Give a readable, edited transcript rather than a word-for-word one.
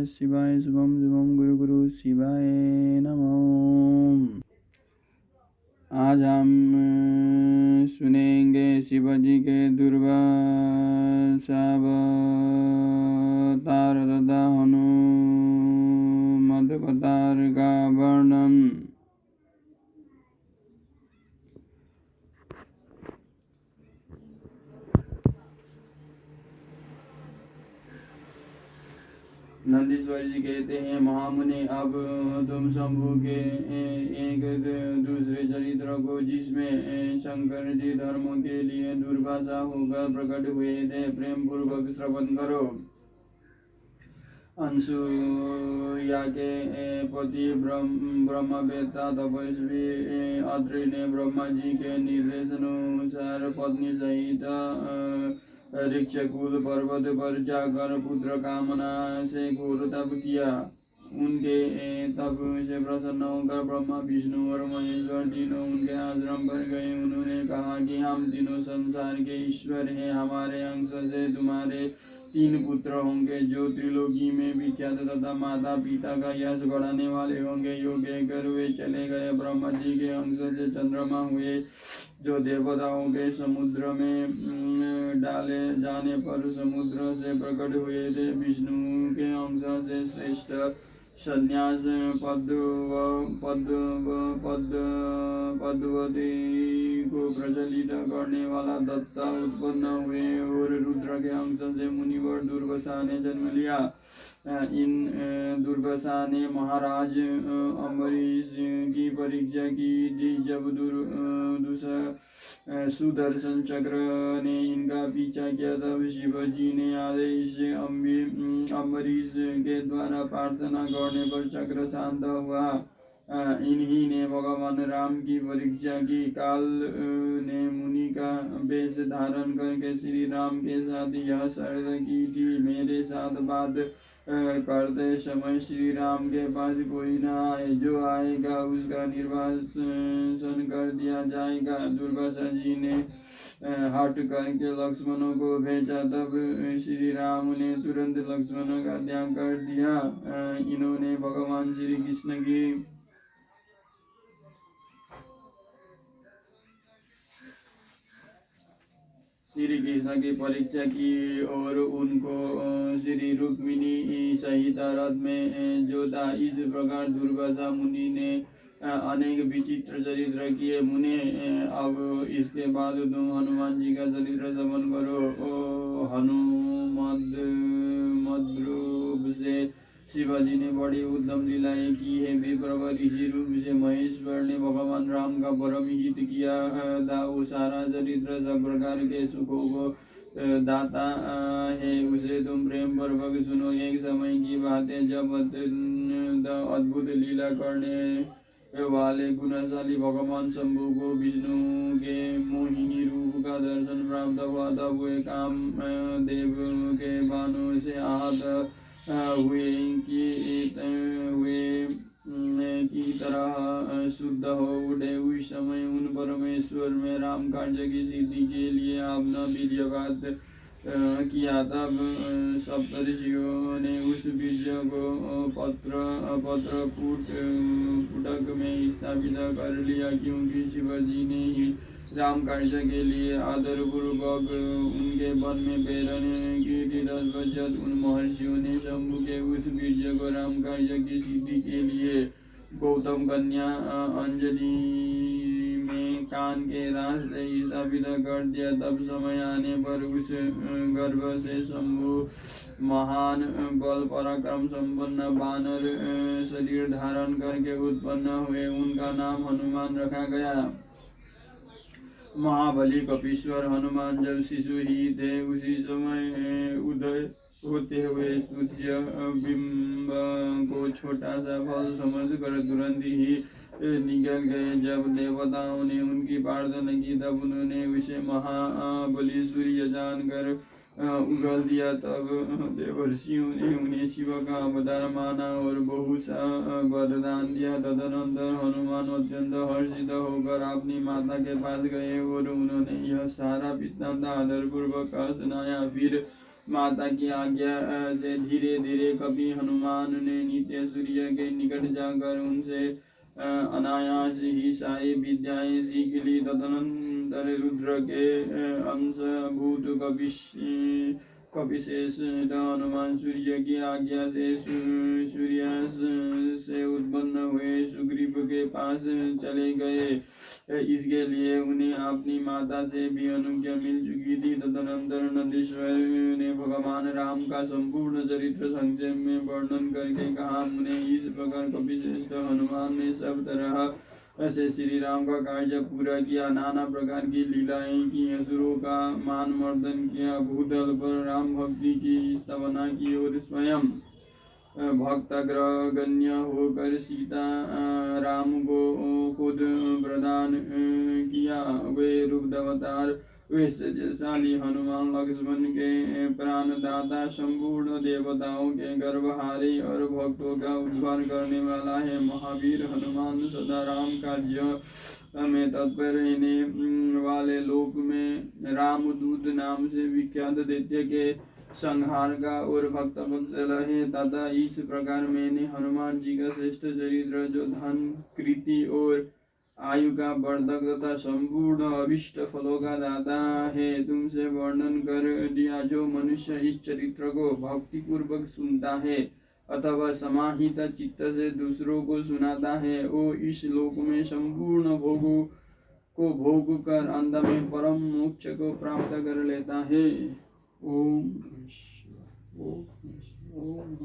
शिवाय शुभम शुभम गुरु गुरु शिवाय नमो। आज हम सुनेंगे शिवजी के दुर्वासावतार तथा हनुमदवतार का वर्णन। नंदीश्वर जी कहते हैं, महामुनि, अब तुम शंभु के एक दूसरे चरित्र को, जिसमें शंकर जी धर्मों के लिए दुर्वासा होकर प्रकट हुए थे, प्रेम पूर्वक श्रवण करो। अनसुया के पति ब्रह्मवेत्ता तपस्वी अत्रि ने ब्रह्मा जी के निर्देशानुसार पत्नी सहित ऋक्षकूल पर्वत पर जाकर पुत्र कामना से घोर तप किया। उनके तप से प्रसन्न होकर ब्रह्मा, विष्णु और महेश्वर तीनों उनके आश्रम पर गए। उन्होंने कहा कि हम तीनों संसार के ईश्वर हैं, हमारे अंश से तुम्हारे 3 पुत्र होंगे जो त्रिलोकी में विख्यात तथा माता पिता का यश बढ़ाने वाले होंगे। यो कहकर वे चले गए। ब्रह्मा जी के अंश से चंद्रमा हुए, जो देवताओं के समुद्र में डाले जाने पर समुद्र से प्रकट हुए थे। विष्णु के अंश से श्रेष्ठ संन्यास पद्मवती को प्रचलित करने वाला दत्ता उत्पन्न हुए और रुद्र के अंश से मुनिवर दुर्वासा ने जन्म लिया। इन दुर्वासा ने महाराज अम्बरीश की परीक्षा की थी। जब सुदर्शन चक्र ने इनका पीछा किया, तब शिवजी ने आदेश से अम्बरीश के द्वारा प्रार्थना करने पर चक्र शांत हुआ। इन्हीं ने भगवान राम की परीक्षा की। काल ने मुनि का वेश धारण करके श्री राम के साथ यह शर्त की थी, मेरे साथ बात करते समय श्री राम के पास कोई न आए, जो आएगा उसका निर्वासन कर दिया जाएगा। दुर्वासा जी ने हट करके लक्ष्मणों को भेजा, तब श्री राम ने तुरंत लक्ष्मणों का त्याग कर दिया। इन्होंने भगवान श्री कृष्ण की परीक्षा की और उनको श्री रुक्मिणी सहित रथ में जोता। इस प्रकार दुर्वासा मुनि ने अनेक विचित्र चरित्र किए। मुने, अब इसके बाद तुम हनुमान जी का चरित्र श्रवण करो। हनुमद्रूप से शिवाजी ने बड़ी उत्तम लीलाएं की है। विप्रवर इसी रूप से महेश्वर ने भगवान राम का परम हित किया था। वो सारा चरित्र सब प्रकार के सुखों को दाता है, उसे तुम प्रेम पूर्वक सुनो। एक समय की बात है, जब अद्भुत लीला करने वाले गुणशाली भगवान शंभु को विष्णु के मोहिनी रूप का दर्शन प्राप्त हुआ। तब वे कामदेव के बाणों से आहत हुए की तरह शुद्ध हो उठे। उस समय उन परमेश्वर में राम कार्य की सिद्धि के लिए आपने बीजपात किया। तब सप्तऋषियों ने उस बीज को पुटक में स्थापित कर लिया, क्योंकि शिवजी ने ही राम कार्य के लिए आदर पूर्वक उनके वन में प्रेरण की थी। तत्पश्चात उन महर्षियों ने शंभु के उस बीज को राम कार्य की सिद्धि के लिए गौतम कन्या अंजलि में कान के रास्ते स्थापित कर दिया। तब समय आने पर उस गर्भ से शंभु महान बल पराक्रम संपन्न वानर शरीर धारण करके उत्पन्न हुए। उनका नाम हनुमान रखा गया। महाबली कपीश्वर हनुमान जब शिशु ही थे, उसी समय उदय होते हुए सूर्य बिंब को छोटा सा फल समझकर तुरंत ही निकल गए। जब देवताओं ने उनकी प्रार्थना की, तब उन्होंने उसे महाबली सूर्य जानकर उगल दिया। तब देवर्षियों ने उन्हें शिव का अवतार माना और बहुत सा वरदान दिया। तदनंतर हनुमान अत्यंत हर्षित होकर अपनी माता के पास गए और उन्होंने यह सारा वृत्तांत आदर पूर्वक सुनाया। फिर माता की आज्ञा से धीरे धीरे कभी हनुमान ने नित्य सूर्य के निकट जाकर उनसे अनायास ही सारी विद्याएं सीख ली। तदनंतर रुद्र के अंशभूत कपिशेष हनुमान सूर्य की आज्ञा से सूर्य से उत्पन्न हुए सुग्रीव के पास चले गए। इसके लिए उन्हें अपनी माता से भी अनुज्ञा मिल चुकी थी। तदनंतर नंदीश्वर ने भगवान राम का संपूर्ण चरित्र संक्षेप में वर्णन करके कहा, मुने इस प्रकार कपिश्रेष्ठ हनुमान ने सब तरह से श्री राम का कार्य पूरा किया, नाना प्रकार की लीलाएं की, असुरों का मान मर्दन किया, भूतल पर राम भक्ति की स्थापना की और स्वयं भक्तग्रगण्य होकर सीता राम को खुद प्रदान किया। वे रूपधवतार वैश्यशाली हनुमान लक्ष्मण के प्राणदाता, संपूर्ण देवताओं के गर्भहारी और भक्तों का उद्धार करने वाला है। महावीर हनुमान सदा राम कार्य में तत्पर रहने वाले, लोक में रामदूत नाम से विख्यात दैत्य के संहार का और भक्त वत्सल है। तथा इस प्रकार मैंने हनुमान जी का श्रेष्ठ चरित्र, जो धन कृति और आयु का वर्धक तथा संपूर्ण अभिष्ट फलों का दाता है, तुमसे वर्णन कर दिया। जो मनुष्य इस चरित्र को भक्ति पूर्वक सुनता है अथवा समाहित चित्त से दूसरों को सुनाता है, वो इस लोक में संपूर्ण भोगों को भोग कर अंत में परम मोक्ष को प्राप्त कर लेता है। ओम ओम।